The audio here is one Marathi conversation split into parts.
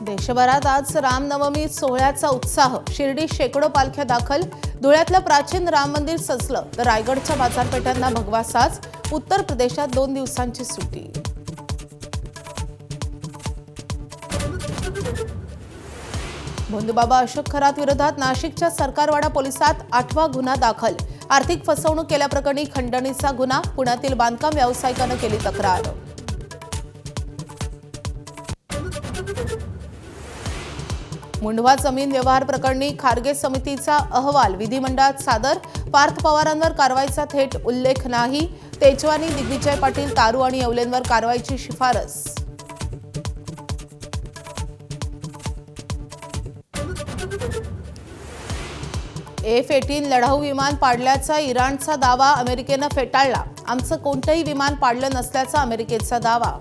देशभरात आज रामनवमी सोहळ्याचा उत्साह। शिर्डी शेकडो पालख्या दाखल। धुळ्यातलं प्राचीन राम मंदिर सजलं तर रायगडच्या बाजारपेठांना भगवा साज। उत्तर प्रदेशात 2 दिवसांची सुट्टी। भोंदूबाबा अशोक खरात विरोधात नाशिकच्या सरकारवाडा पोलिसात 8वा गुन्हा दाखल। आर्थिक फसवणूक केल्याप्रकरणी खंडणीचा गुन्हा। पुण्यातील बांधकाम व्यावसायिकाने केली तक्रार। मुंढवा जमीन व्यवहार प्रकरणी खारगे समितीचा अहवाल विधिमंडळात सादर। पार्थ पवारांवर कारवाईचा थेट उल्लेख नाही। तेजवानी, दिग्विजय पाटील, तारू आणि येवलेंवर कारवाईची शिफारस। F-18 लढाऊ विमान पाडल्याचा इराणचा दावा अमेरिकेनं फेटाळला। आमचं कोणतंही विमान पाडलं नसल्याचा अमेरिकेचा दावा।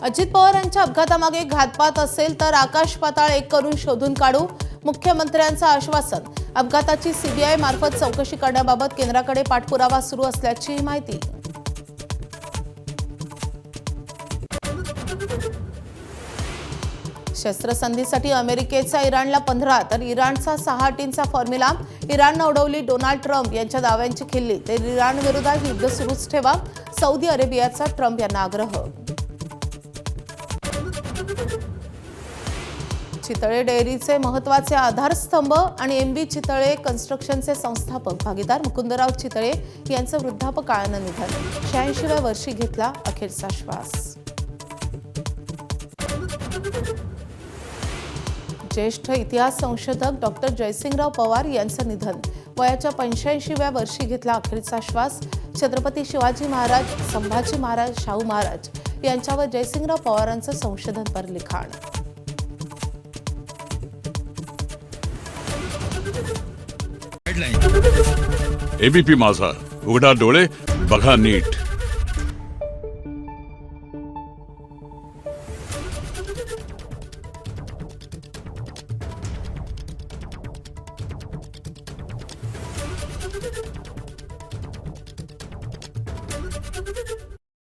अजित पवार यांच्या अपघातामागे घातपात असेल तर आकाश पाताळ एक करून शोधून काढू। मुख्यमंत्र्यांचं आश्वासन। अपघाताची सीबीआय मार्फत चौकशी करण्याबाबत केंद्राकडे पाठपुरावा सुरू असल्याची माहिती। शस्त्रसंधीसाठी अमेरिकेचा इराणला 15 तर इराणचा 6 अटींचा फॉर्म्युला। इराणनं उडवली डोनाल्ड ट्रम्प यांच्या दाव्यांची खिल्ली। तर इराण विरोधात युद्ध सुरूच ठेवा, सौदी अरेबियाचा ट्रम्प यांना आग्रह। चितळे डेअरीचे महत्त्वाचे आधारस्तंभ आणि MB चितळे कन्स्ट्रक्शनचे संस्थापक भागीदार मुकुंदराव चितळे यांचं वृद्धापकाळानं निधन। 86व्या वर्षी घेतला अखेरचा श्वास। ज्येष्ठ इतिहास संशोधक डॉक्टर जयसिंगराव पवार यांचं निधन। वयाच्या 85व्या वर्षी घेतला अखेरचा श्वास। छत्रपती शिवाजी महाराज, संभाजी महाराज, शाहू महाराज यांच्यावर जयसिंगराव पवारांचं संशोधनपर लिखाण। एबीपी माझा, उघडा डोळे बघा नीट।